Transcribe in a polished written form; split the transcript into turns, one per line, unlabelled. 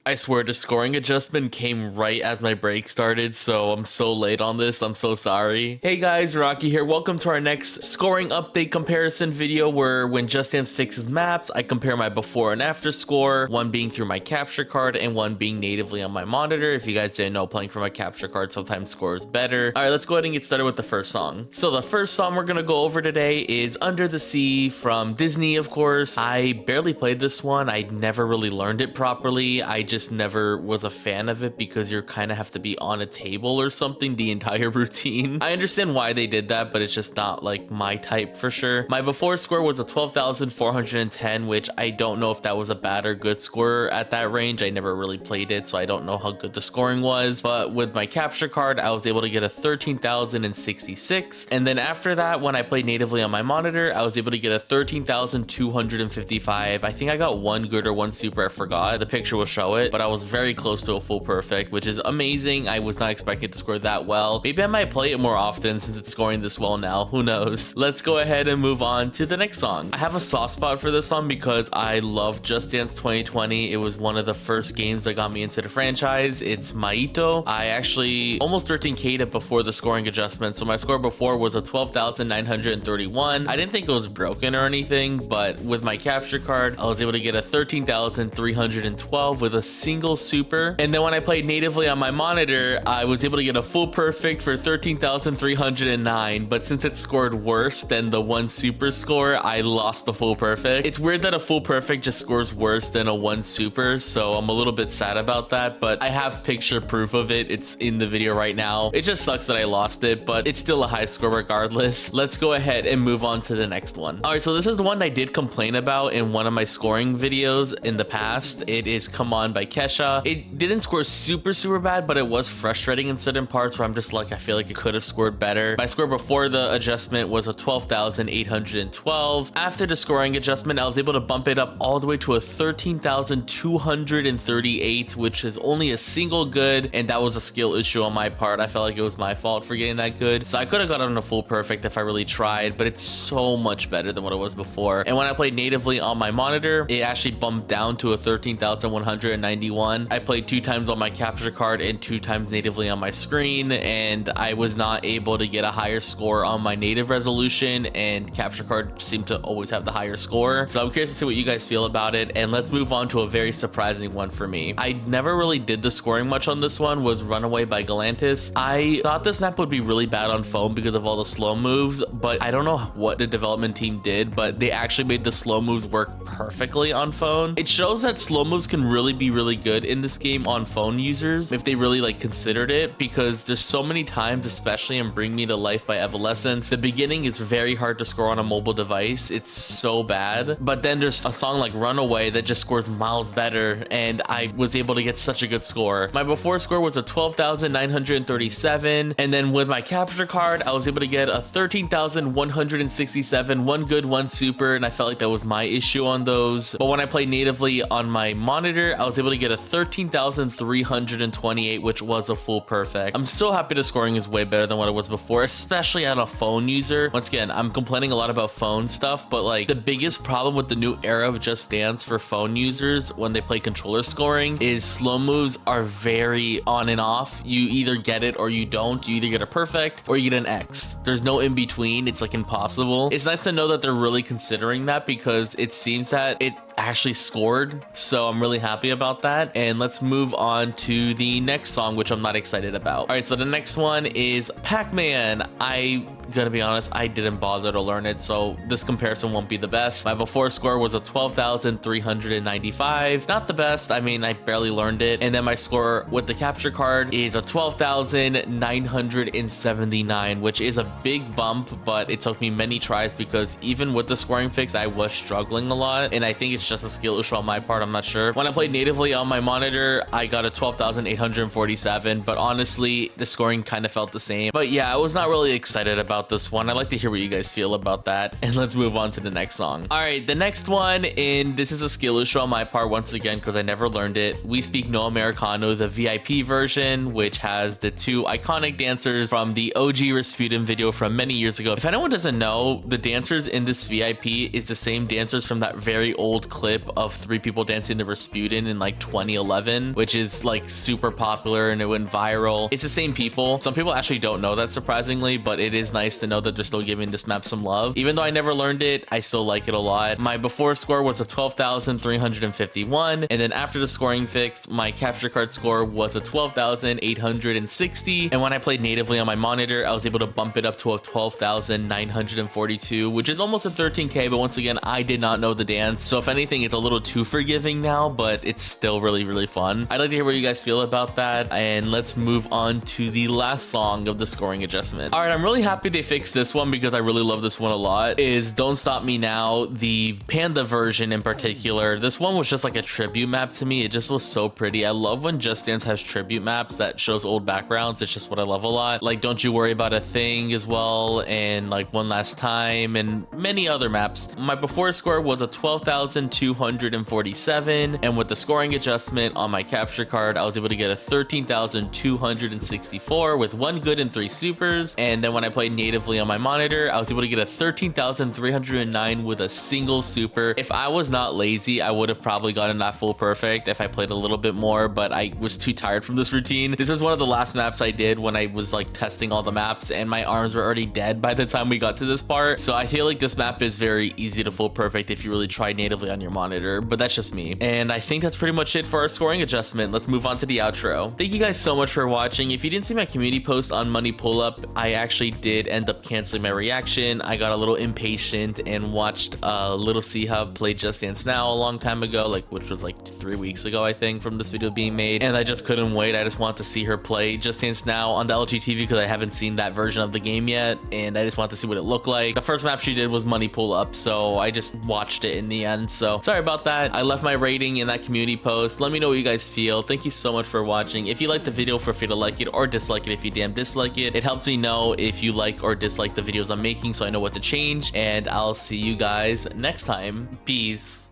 I swear the scoring adjustment came right as my break started, so I'm so late on this. I'm so sorry. Hey guys, Rocky here. Welcome to our next scoring update comparison video where when Just Dance fixes maps, I compare my before and after score, one being through my capture card and one being natively on my monitor. If you guys didn't know, playing from my capture card sometimes scores better. All right, let's go ahead and get started with the first song. So the first song we're gonna go over today is Under the Sea from Disney, of course. I barely played this one. I never really learned it properly. I just never was a fan of it because you kind of have to be on a table or something the entire routine. I understand why they did that, but it's just not like my type for sure. My before score was a 12,410, which I don't know if that was a bad or good score at that range. I never really played it, so I don't know how good the scoring was. But with my capture card, I was able to get a 13,066. And then after that, when I played natively on my monitor, I was able to get a 13,255. I think I got one good or one super, I forgot. The picture will show it, but I was very close to a full perfect, which is amazing. I was not expecting it to score that well. Maybe I might play it more often since it's scoring this well now. Who knows? Let's go ahead and move on to the next song. I have a soft spot for this song because I love Just Dance 2020. It was one of the first games that got me into the franchise. It's Maito. I actually almost 13k'd it before the scoring adjustment. So my score before was a 12,931. I didn't think it was broken or anything, but with my capture card, I was able to get a 13,312 with a single super. And then when I played natively on my monitor, I was able to get a full perfect for 13,309. But since it scored worse than the one super score, I lost the full perfect. It's weird that a full perfect just scores worse than a one super, so I'm a little bit sad about that, but I have picture proof of it. It's in the video right now. It just sucks that I lost it, but it's still a high score regardless. Let's go ahead and move on to the next one. All right, so this is the one I did complain about in one of my scoring videos in the past. It is Come On by Kesha. It didn't score super bad, but it was frustrating in certain parts where I'm just like, I feel like it could have scored better. My score before the adjustment was a 12,812. After the scoring adjustment, I was able to bump it up all the way to a 13,238, which is only a single good, and that was a skill issue on my part. I felt like it was my fault for getting that good, so I could have gotten a full perfect if I really tried, but it's so much better than what it was before. And when I played natively on my monitor, it actually bumped down to a 13,191. I played 2 times on my capture card and 2 times natively on my screen, and I was not able to get a higher score on my native resolution, and capture card seemed to always have the higher score. So I'm curious to see what you guys feel about it, and let's move on to a very surprising one for me. I never really did the scoring much on this one, was Runaway by Galantis. I thought this map would be really bad on phone because of all the slow moves, but I don't know what the development team did, but they actually made the slow moves work perfectly on phone. It shows that slow moves can really be really good in this game on phone users if they really like considered it, because there's so many times, especially in Bring Me to Life by Evanescence, the beginning is very hard to score on a mobile device. It's so bad, but then there's a song like Runaway that just scores miles better, and I was able to get such a good score. My before score was a 12,937, and then with my capture card, I was able to get a 13,167, one good, one super, and I felt like that was my issue on those. But when I played natively on my monitor, I was able to get a 13,328, which was a full perfect. I'm so happy the scoring is way better than what it was before, especially on a phone user. Once again, I'm complaining a lot about phone stuff, but like the biggest problem with the new era of Just Dance for phone users when they play controller scoring is slow moves are very on and off. You either get it or you don't. You either get a perfect or you get an X. There's no in between. It's like impossible. It's nice to know that they're really considering that because it seems that it actually scored, so I'm really happy about that. And let's move on to the next song, which I'm not excited about. All right, so the next one is Pacman. I gonna be honest, I didn't bother to learn it, so this comparison won't be the best. My before score was a 12,395. Not the best. I mean, I barely learned it. And then my score with the capture card is a 12,979, which is a big bump, but it took me many tries because even with the scoring fix, I was struggling a lot, and I think it's just a skill issue on my part. I'm not sure. When I played natively on my monitor, I got a 12,847, but honestly, the scoring kind of felt the same. But yeah, I was not really excited about about this one. I'd like to hear what you guys feel about that. And let's move on to the next song. All right, the next one, and this is a skill issue on my part once again because I never learned it. We speak no Americano, the VIP version, which has the two iconic dancers from the OG Rasputin video from many years ago. If anyone doesn't know, the dancers in this VIP is the same dancers from that very old clip of 3 people dancing to Rasputin in like 2011, which is like super popular and it went viral. It's the same people. Some people actually don't know that, surprisingly, but it is nice to know that they're still giving this map some love. Even though I never learned it, I still like it a lot. My before score was a 12,351, and then after the scoring fix, my capture card score was a 12,860, and when I played natively on my monitor, I was able to bump it up to a 12,942, which is almost a 13k, but once again, I did not know the dance, so if anything, it's a little too forgiving now, but it's still really fun. I'd like to hear what you guys feel about that, and let's move on to the last song of the scoring adjustment. All right, I'm really happy they fixed this one because I really love this one a lot, is Don't Stop Me Now, the Panda version in particular. This one was just like a tribute map to me. It just was so pretty. I love when Just Dance has tribute maps that shows old backgrounds. It's just what I love a lot. Like Don't You Worry About a Thing as well, and like One Last Time, and many other maps. My before score was a 12,247, and with the scoring adjustment on my capture card, I was able to get a 13,264 with 1 good and 3 supers. And then when I played natively on my monitor, I was able to get a 13,309 with a single super. If I was not lazy, I would have probably gotten that full perfect if I played a little bit more, but I was too tired from this routine. This is one of the last maps I did when I was like testing all the maps, and my arms were already dead by the time we got to this part. So I feel like this map is very easy to full perfect if you really try natively on your monitor, but that's just me. And I think that's pretty much it for our scoring adjustment. Let's move on to the outro. Thank you guys so much for watching. If you didn't see my community post on Money Pull Up, I actually did end up canceling my reaction. I got a little impatient and watched Little C Hub play Just Dance Now a long time ago, like which was like 3 weeks ago I think from this video being made, and I just couldn't wait. I just want to see her play Just Dance Now on the LG TV because I haven't seen that version of the game yet, and I just want to see what it looked like. The first map she did was Money Pull Up, so I just watched it in the end. So sorry about that. I left my rating in that community post. Let me know what you guys feel. Thank you so much for watching. If you liked the video, feel free to like it or dislike it if you damn dislike it. It helps me know if you like or dislike the videos I'm making so I know what to change, and I'll see you guys next time. Peace.